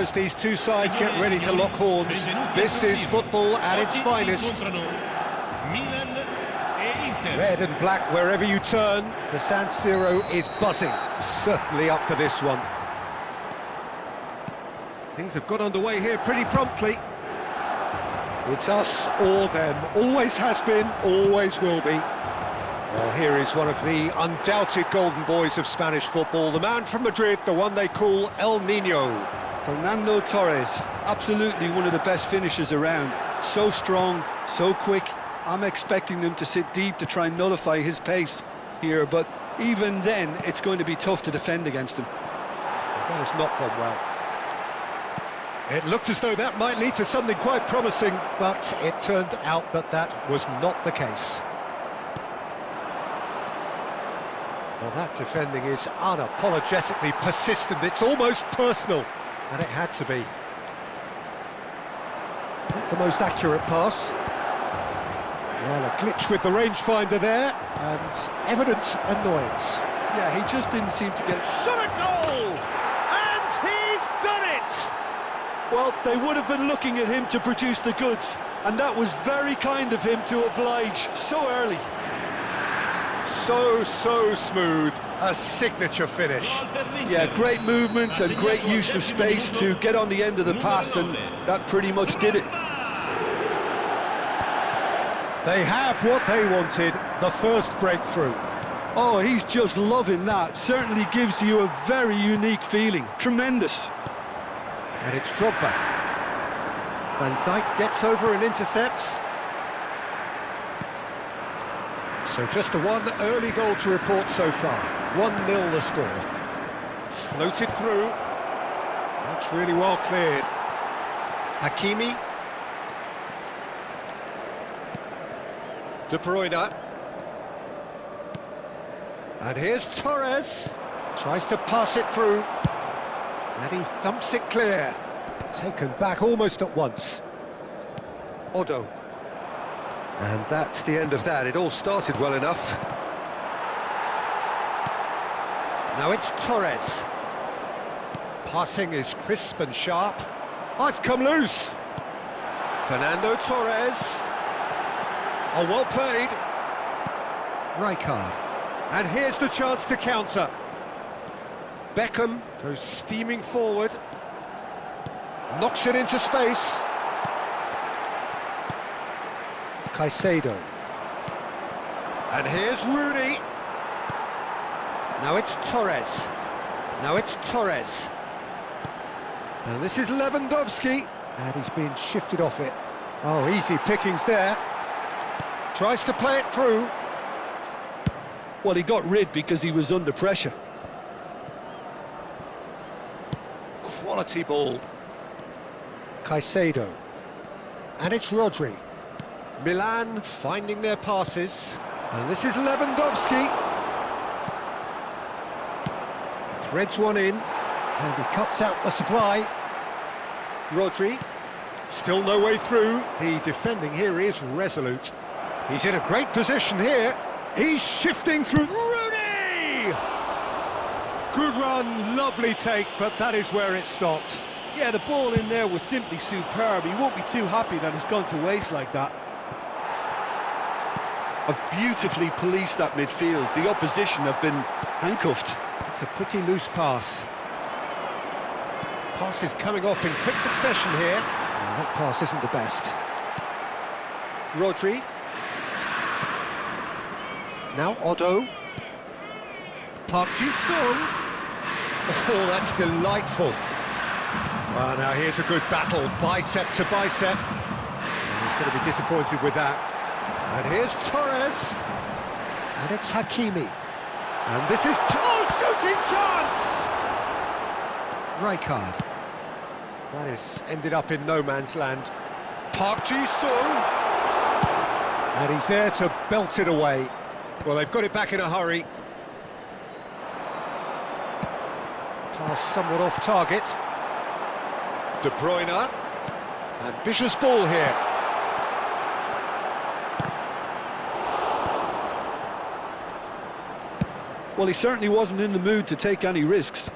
as these two sides get ready to lock horns. This is football at its finest. Red and black wherever you turn. The San Siro is buzzing. Certainly up for this one. Things have got underway here pretty promptly. It's us or them. Always has been, always will be. Well, here is one of the undoubted golden boys of Spanish football, the man from Madrid, the one they call El Nino. Fernando Torres, absolutely one of the best finishers around. So strong, so quick. I'm expecting them to sit deep to try and nullify his pace here, but even then, it's going to be tough to defend against him. That has not gone well. It looked as though that might lead to something quite promising, but it turned out that that was not the case. Well, that defending is unapologetically persistent. It's almost personal, and it had to be. Not the most accurate pass. Well, a glitch with the rangefinder there, and evident annoyance. Yeah, he just didn't seem to get... Shot a goal! And he's done it! Well, they would have been looking at him to produce the goods, and that was very kind of him to oblige so early. So smooth, a signature finish. Yeah, great movement and great use of space to get on the end of the pass, and that pretty much did it. They have what they wanted, the first breakthrough. Oh, he's just loving that. Certainly gives you a very unique feeling. Tremendous. And it's Drogba. Van Dijk gets over and intercepts. So just the one early goal to report so far. 1-0 the score. Floated through. That's really well cleared. Hakimi. De Bruyne. And here's Torres. Tries to pass it through. And he thumps it clear. Taken back almost at once. Odo. And that's the end of that. It all started well enough. Now it's Torres. Passing is crisp and sharp. Oh, it's come loose. Fernando Torres. Oh, well played. Rijkaard. And here's the chance to counter. Beckham goes steaming forward. Knocks it into space. Caicedo. And here's Rooney. Now it's Torres. Now it's Torres. And this is Lewandowski. And he's been shifted off it. Oh, easy pickings there. Tries to play it through. Well, he got rid because he was under pressure. Quality ball. Caicedo. And it's Rodri. Milan finding their passes. And this is Lewandowski. Threads one in. And he cuts out the supply. Rodri. Still no way through. The defending here is resolute. He's in a great position here. He's shifting through. Rooney! Good run, lovely take, but that is where it stopped. Yeah, the ball in there was simply superb. He won't be too happy that it's gone to waste like that. Have beautifully policed that midfield. The opposition have been handcuffed. It's a pretty loose pass. Pass is coming off in quick succession here. Oh, that pass isn't the best. Rodri. Now Odo. Park Ji-sung. Oh, that's delightful. Well, now here's a good battle, bicep to bicep. And he's going to be disappointed with that. And here's Torres. And it's Hakimi. And this is... Oh, shooting chance! Rijkaard. That is ended up in no man's land. Park Ji-sung. And he's there to belt it away. Well, they've got it back in a hurry. Pass somewhat off target. De Bruyne. Ambitious ball here. Well, he certainly wasn't in the mood to take any risks.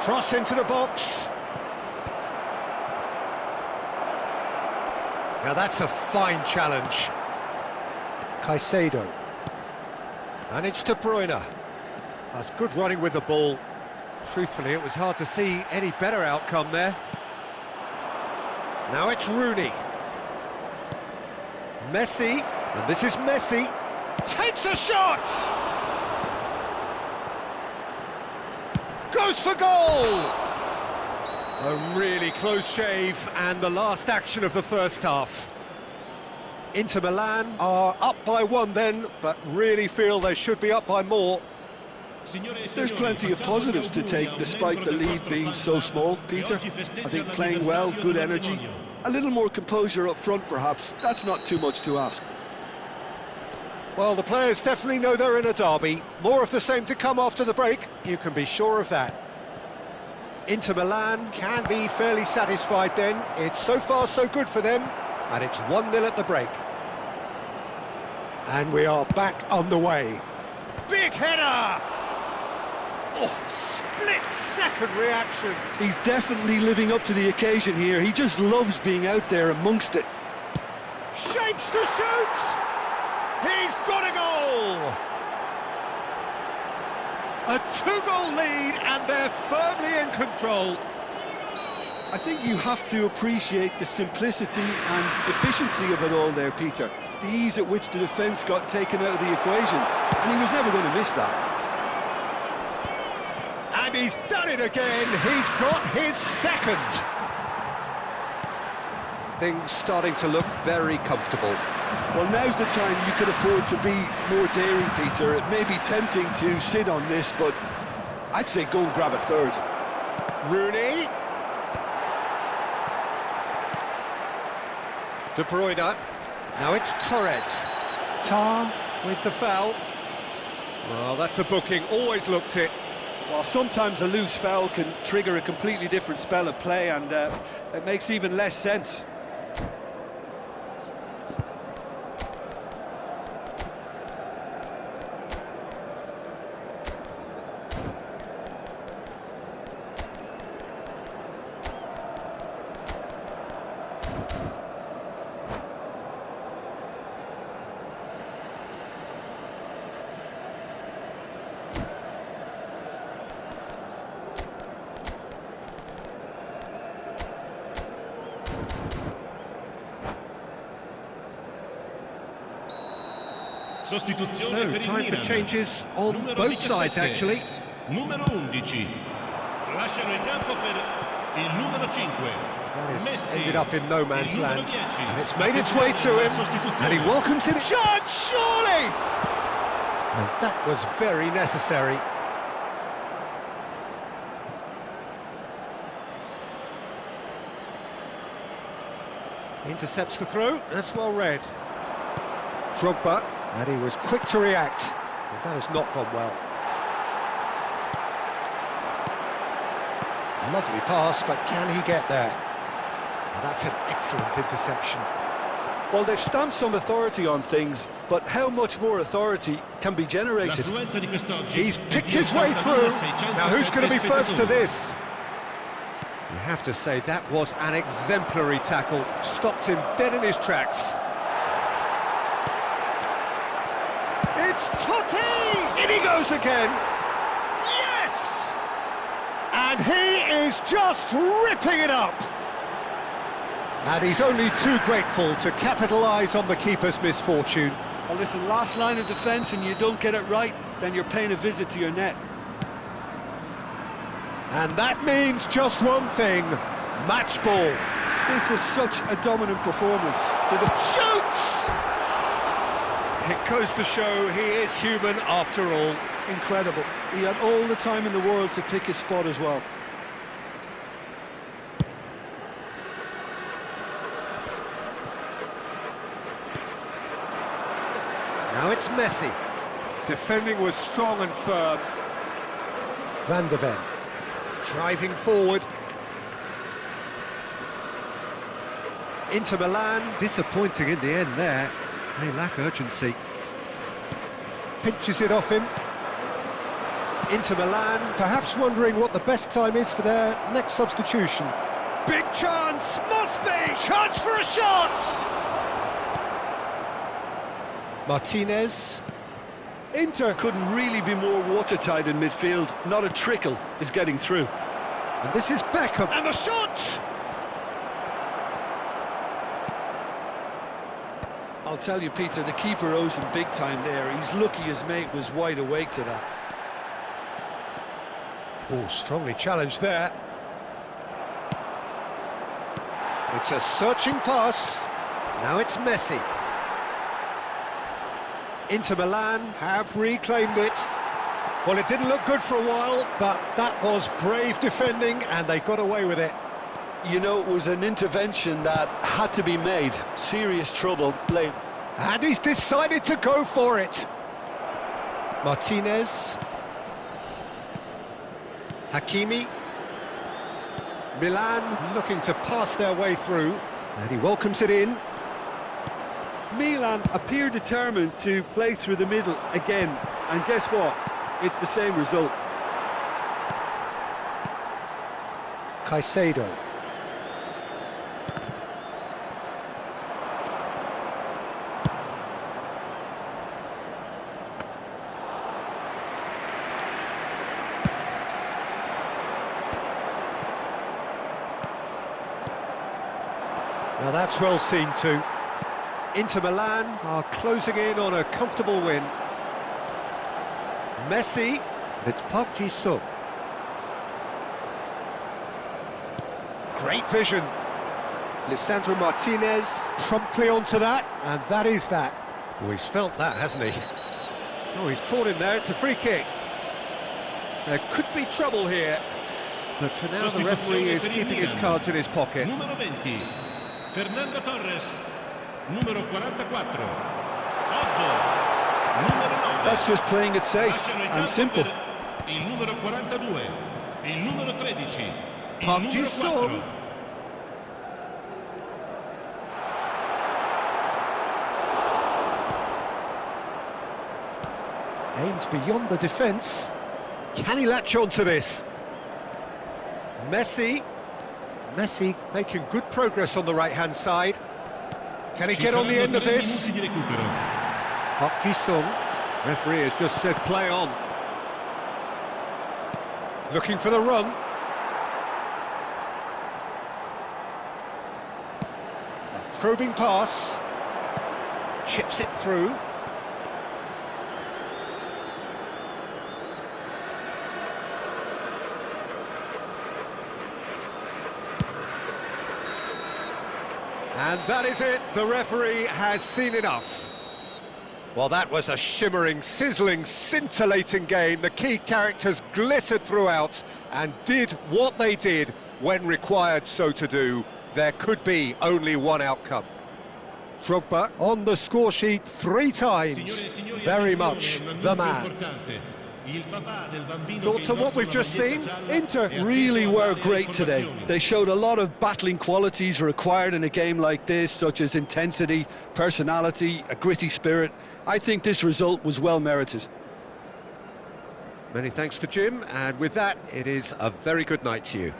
Cross into the box. Now that's a fine challenge. Caicedo. And it's De Bruyne. That's good running with the ball. Truthfully, it was hard to see any better outcome there. Now it's Rooney. Messi, and this is Messi. Takes a shot! Goes for goal! A really close shave, and the last action of the first half. Inter Milan are up by 1 then, but really feel they should be up by more. There's plenty of positives to take despite the lead being so small, Peter. I think playing well, good energy, a little more composure up front perhaps, that's not too much to ask. Well, the players definitely know they're in a derby. More of the same to come after the break, you can be sure of that. Inter Milan can be fairly satisfied then. It's so far so good for them, and it's 1-0 at the break. And we are back underway. Big header! Oh, split-second reaction. He's definitely living up to the occasion here. He just loves being out there amongst it. Shapes to shoot! He's got a goal! A 2-goal lead, and they're firmly in control. I think you have to appreciate the simplicity and efficiency of it all there, Peter. The ease at which the defence got taken out of the equation, and he was never going to miss that. And he's done it again. He's got his second. Things starting to look very comfortable. Well, now's the time you can afford to be more daring, Peter. It may be tempting to sit on this, but I'd say go and grab a third. Rooney. De Bruyne. Now it's Torres. Tar with the foul. Well, that's a booking. Always looked it. Well, sometimes a loose foul can trigger a completely different spell of play, and it makes even less sense. So, time for changes on both sides, actually. Numero 11. Lasciano il campo per il numero 5. That has ended up in no man's land, and it's made its way to him, and he welcomes it. Shot, surely! And that was very necessary. Intercepts the throw, that's well read. Drogba, and he was quick to react. But that has not gone well. Lovely pass, but can he get there? And that's an excellent interception. Well, they've stamped some authority on things, but how much more authority can be generated? He's picked his way through. Now who's going to be first to this? You have to say that was an exemplary tackle. Stopped him dead in his tracks. It's Totti! In he goes again. Yes! And he is just ripping it up. And he's only too grateful to capitalise on the keeper's misfortune. Well, listen, last line of defence and you don't get it right, then you're paying a visit to your net. And that means just one thing, match ball. This is such a dominant performance. Shoots! It goes to show he is human after all. Incredible. He had all the time in the world to pick his spot as well. Now it's Messi. Defending was strong and firm. Van de Ven. Driving forward. Inter Milan, disappointing in the end there. They lack urgency. Pinches it off him. Inter Milan, perhaps wondering what the best time is for their next substitution. Big chance, must be! Chance for a shot! Martinez. Inter couldn't really be more watertight in midfield. Not a trickle is getting through. And this is Beckham. And the shot! I'll tell you, Peter, the keeper owes him big time there. He's lucky his mate was wide awake to that. Oh, strongly challenged there. It's a searching pass. Now it's Messi. Inter Milan have reclaimed it. Well, it didn't look good for a while, but that was brave defending, and they got away with it. You know, it was an intervention that had to be made. Serious trouble late. And he's decided to go for it. Martinez. Hakimi. Milan looking to pass their way through, and he welcomes it in. Milan appear determined to play through the middle again, and guess what? It's the same result. Caicedo. Now that's well seen too. Inter Milan are closing in on a comfortable win. Messi, it's Park Ji-sung. Great vision. Lisandro Martinez promptly onto that, and that is that. Oh, he's felt that, hasn't he? Oh, he's caught him there, it's a free kick. There could be trouble here, but for now the referee is keeping his cards in his pocket. Numero 20, Fernando Torres. Numero 44, Otto. Numero 9. That's just playing it safe and simple. Il numero 42, il numero 13, il Park numero Ji-sung. 4. Aimed beyond the defence. Can he latch on to this? Messi. Messi making good progress on the right-hand side. Can he get on the end of this? Park Ji-sung. Referee has just said play on. Looking for the run. A probing pass. Chips it through. And that is it, the referee has seen enough. Well, that was a shimmering, sizzling, scintillating game. The key characters glittered throughout and did what they did when required so to do. There could be only one outcome. Drogba on the score sheet 3 times, very much the man. Thoughts on what we've just seen? Inter really were great today. They showed a lot of battling qualities required in a game like this, such as intensity, personality, a gritty spirit. I think this result was well merited. Many thanks to Jim, and with that, it is a very good night to you.